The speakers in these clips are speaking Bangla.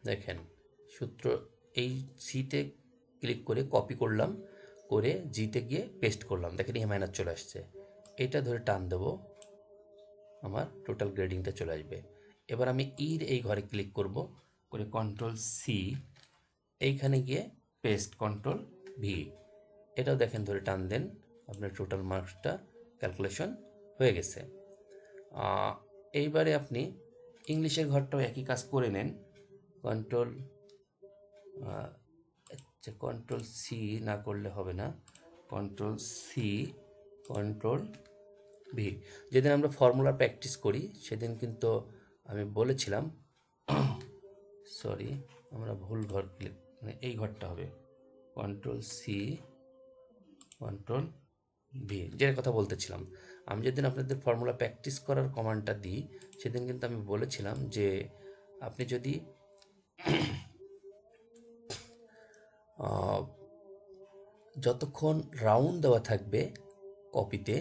দেখেন সূত্র এই সিতে ক্লিক করে কপি করলাম, করে জিতে গিয়ে পেস্ট করলাম, দেখেন এ মাইনাস চলে আসছে। এটা ধরে টান দেবো, আমার টোটাল গ্রেডিংটা চলে আসবে। এবার আমি ইর এই ঘরে ক্লিক করব, করে কন্ট্রোল সি, এইখানে গিয়ে পেস্ট কন্ট্রোল ভি, এটাও দেখেন ধরে টান দেন, আপনার টোটাল মার্কসটা ক্যালকুলেশন হয়ে গেছে। এইবারে আপনি ইংলিশের ঘরটাও একই কাজ করে নেন। কন্ট্রোল কন্ট্রোল সি না করলে হবে না, কন্ট্রোল সি, কন্ট্রোল ভি। যেদিন আমরা ফর্মুলা প্র্যাকটিস করি সেদিন কিন্তু আমি বলেছিলাম, সরি আমরা ভুল ঘর ক্লিক, মানে এই ঘরটা হবে কন্ট্রোল সি, কন্ট্রোল ভি, যেটা কথা বলতেছিলাম। আমি যেদিন আপনাদের ফর্মুলা প্র্যাকটিস করার কমান্ডটা দিই সেদিন কিন্তু আমি বলেছিলাম যে আপনি যদি যতক্ষণ রাউন্ড দেওয়া থাকবে কপিতে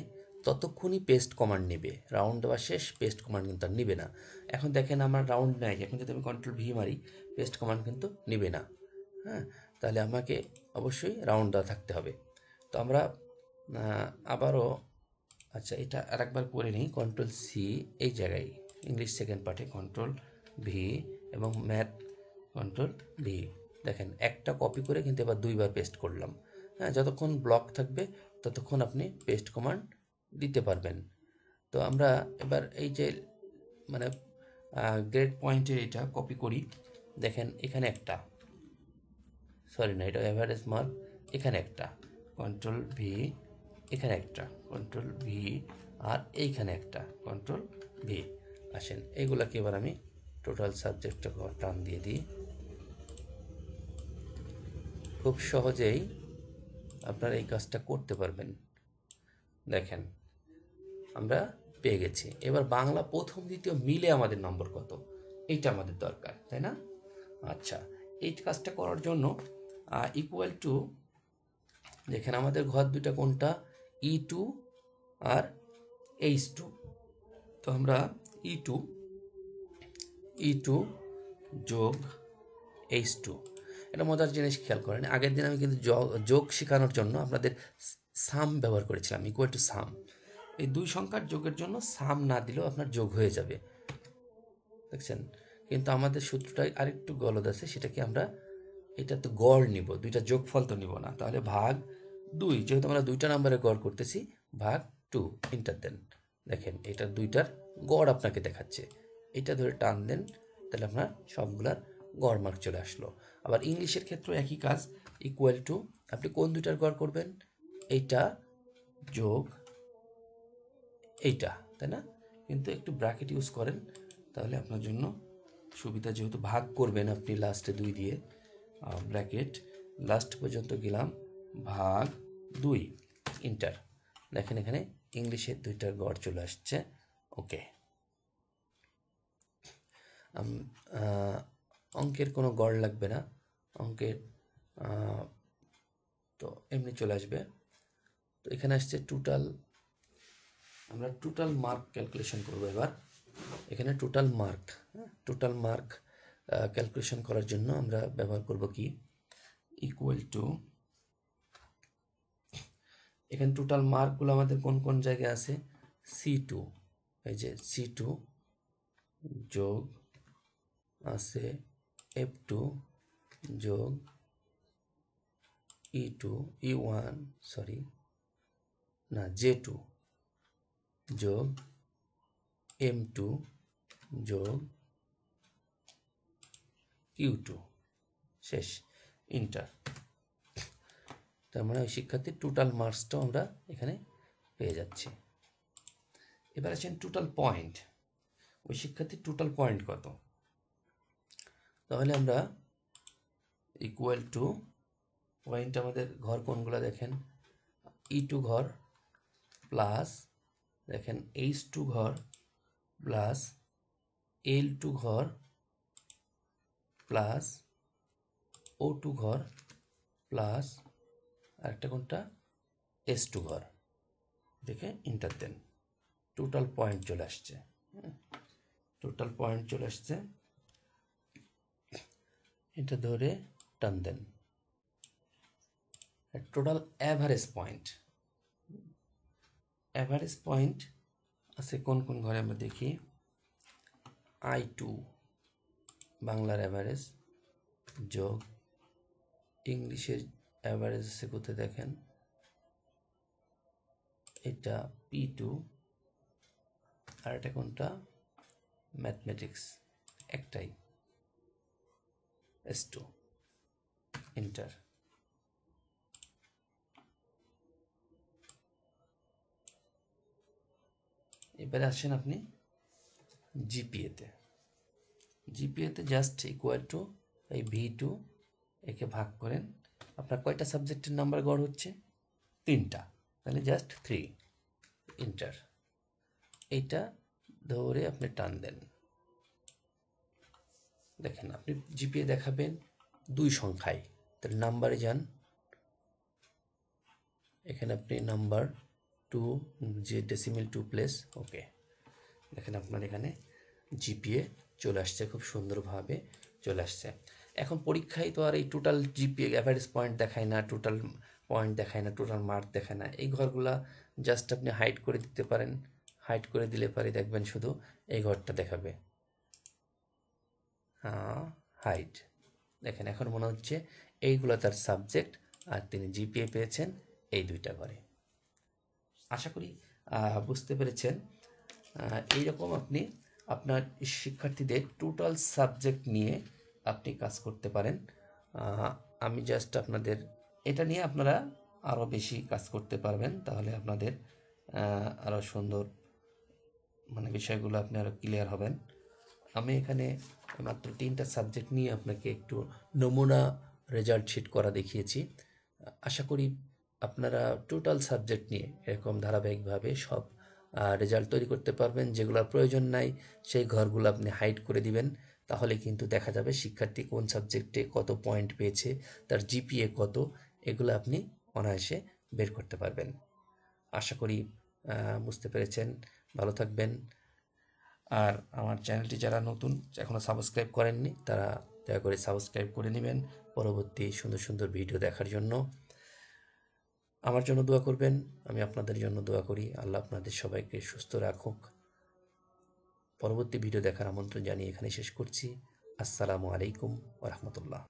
ততক্ষণই পেস্ট কমান্ড নেবে, রাউন্ড দেওয়া শেষ পেস্ট কমান্ড কিন্তু আর নেবে না। এখন দেখেন আমার রাউন্ড নেয়, এখন যদি আমি কন্ট্রোল ভি মারি পেস্ট কমান্ড কিন্তু নেবে না। হ্যাঁ, তাহলে আমাকে অবশ্যই রাউন্ড দেওয়া থাকতে হবে। তো আমরা আবারও, আচ্ছা এটা আরেকবার করে নিই, কন্ট্রোল সি, এই জায়গায় ইংলিশ সেকেন্ড পার্টে কন্ট্রোল ভি এবং ম্যাথ কন্ট্রোল ভি, দেখেন একটা কপি করে কিন্তু এবার দুইবার পেস্ট করলাম। হ্যাঁ, যতক্ষণ ব্লক থাকবে ততক্ষণ আপনি পেস্ট কমান্ড দিতে পারবেন। তো আমরা এবার এই যে মানে গ্রেড পয়েন্টের এটা কপি করি, দেখেন এখানে একটা, সরি না এটা অ্যাভারেজ মার্ক, এখানে একটা কন্ট্রোল ভি, এখানে একটা কন্ট্রোল ভি, আর এইখানে একটা কন্ট্রোল ভি। আসেন এইগুলাকে এবার আমি টোটাল সাবজেক্টটা টান দিয়ে দিই, খুব সহজেই আপনারা এই কাজটা করতে পারবেন। দেখেন আমরা পেয়ে গেছি। এবার বাংলা প্রথম দ্বিতীয় মিলে আমাদের নম্বর কত, এইটা আমাদের দরকার, তাই না? আচ্ছা, এই কাজটা করার জন্য ইকুয়াল টু, দেখেন আমাদের ঘর দুটা কোনটা, E2 আর H2। তো আমরা E2 যোগ H2, এটা মজার জিনিস খেয়াল করেন, আগের দিন আমি কিন্তু যোগ শেখানোর জন্য আপনাদের সাম ব্যবহার করেছিলাম, ইকুয়াল টু সাম। এই দুই সংখ্যার যোগের জন্য সাম না দিলেও আপনার যোগ হয়ে যাবে, দেখছেন? কিন্তু আমাদের সূত্রটা আরেকটু গলদ আছে, সেটা কি আমরা এটা তো গড় নিব, দুইটা যোগফল তো নিব না, তাহলে ভাগ 2, যেহেতু আমরা দুইটা নাম্বারে গড় করতেছি, ভাগ 2, এন্টার দেন। দেখেন এটা দুইটার গড় আপনাকে দেখাচ্ছে, এটা ধরে টান দেন, তাহলে আপনার সবগুলার গড় মার্ক চলে আসলো। আবার ইংলিশের ক্ষেত্রে একই কাজ, ইকুয়াল টু, আপনি কোন দুইটার গড় করবেন, এইটা যোগ এইটা, তাই না? কিন্তু একটু ব্র্যাকেট ইউজ করেন, তাহলে আপনার জন্য সুবিধা, যেহেতু ভাগ করবেন আপনি লাস্টে 2 দিয়ে, ব্র্যাকেট লাস্ট পর্যন্ত গেলাম, ভাগ 2, ইন্টার। দেখেন এখানে ইংলিশের দুইটার গড় চলে আসছে। ওকে, অঙ্কের কোনো গড় লাগবে না, অঙ্কের তো এমনি চলে আসবে। তো এখানে আসছে টোটাল, আমরা টোটাল মার্ক ক্যালকুলেশন করব এবার। এখানে total mark, total mark calculation করার জন্য আমরা ব্যবহার করব কি, ইকুয়াল টু, এখানে টোটাল মার্কগুলো আমাদের কোন কোন জায়গায় আছে, C2, এই যে C2 যোগ আছে F2 যোগ E2, E1 সরি না J2 যোগ M2 যোগ Q2, শেষ, ইন্টার। তার মানে ওই শিক্ষার্থীর টোটাল মার্কসটাও আমরা এখানে পেয়ে যাচ্ছি। এবার আছেন টোটাল পয়েন্ট, ওই শিক্ষার্থীর টোটাল পয়েন্ট কত, তাহলে আমরা ইকুয়াল টু, পয়েন্ট আমাদের ঘর কোনগুলো দেখেন, E2 ঘর প্লাস, দেখেন H2 ঘর প্লাস L2 ঘর প্লাস O2 ঘর প্লাস আরেকটা কোনটা, S2 ঘর, দেখে ইন্টার দেন, টোটাল পয়েন্ট চলে আসছে। টোটাল পয়েন্ট চলে আসছে। এটা ধরে টান দেন। টোটাল অ্যাভারেজ পয়েন্ট আছে কোন কোন ঘরে আমরা দেখি। I2 বাংলার অ্যাভারেজ যোগ ইংলিশের অ্যাভারেজ আছে কোথায় দেখেন, এটা P2 আর এটা কোনটা, ম্যাথমেটিক্স, একটাই S2 ইন্টার। এবারে আসেন আপনি জিপিএতে জাস্ট ইকুয়াল টু এই V2 একে ভাগ করেন, আপনার কয়টা সাবজেক্টের নাম্বার গড় হচ্ছে, 3টা, তাহলে জাস্ট 3 ইন্টার। এইটা ধরে আপনি টান দেন, দেখেন আপনি জিপিএ দেখাবেন 2 সংখ্যায়, তাহলে নাম্বারে যান, এখানে আপনি নাম্বার 2 যে ডেসিমেল 2 প্লেস, ওকে, দেখেন আপনার এখানে জিপিএ চলে আসছে, খুব সুন্দরভাবে চলে আসছে। এখন পরীক্ষায় তো আর এই টোটাল জিপিএ অ্যাভারেজ পয়েন্ট দেখায় না, টোটাল পয়েন্ট দেখায় না, টোটাল মার্ক দেখায় না, এই ঘরগুলা জাস্ট আপনি হাইড করে দিতে পারেন। হাইড করে দিলে পরে দেখবেন শুধু এই ঘরটা দেখাবে, হ্যাঁ হাইড। দেখেন এখন মনে হচ্ছে এইগুলো তার সাবজেক্ট, আর তিনি জিপিএ পেয়েছেন এই 2টা ঘরে। আশা করি বুঝতে পেরেছেন। এইরকম আপনি আপনার শিক্ষার্থীদের টোটাল সাবজেক্ট নিয়ে আপনি কাজ করতে পারেন। আমি জাস্ট আপনাদের এটা নিয়ে আপনারা আরও বেশি কাজ করতে পারবেন, তাহলে আপনাদের আরও সুন্দর মানে বিষয়গুলো আপনি আরও ক্লিয়ার হবেন। আমি এখানে মাত্র 3টা সাবজেক্ট নিয়ে আপনাকে একটু নমুনা রেজাল্ট শিট করা দেখিয়েছি। আশা করি আপনারা টোটাল সাবজেক্ট নিয়ে এরকম ধারাবাহিকভাবে সব রেজাল্ট তৈরি করতে পারবেন। যেগুলোর প্রয়োজন নাই সেই ঘরগুলো আপনি হাইড করে দিবেন, তাহলে কিন্তু দেখা যাবে শিক্ষার্থী কোন সাবজেক্টে কত পয়েন্ট পেয়েছে, তার জিপিএ কত, এগুলো আপনি অনায়াসে বের করতে পারবেন। আশা করি বুঝতে পেরেছেন। ভালো থাকবেন। আর আমার চ্যানেলটি যারা নতুন এখনও সাবস্ক্রাইব করেননি তারা দয়া করে সাবস্ক্রাইব করে নেবেন পরবর্তী সুন্দর সুন্দর ভিডিও দেখার জন্য। আমার জন্য দোয়া করবেন, আমি আপনাদের জন্য দোয়া করি। আল্লাহ আপনাদের সবাইকে সুস্থ রাখুক। পরবর্তী ভিডিও দেখার আমন্ত্রণ জানিয়ে এখানে শেষ করছি। আসসালামু আলাইকুম ওয়া রাহমাতুল্লাহ।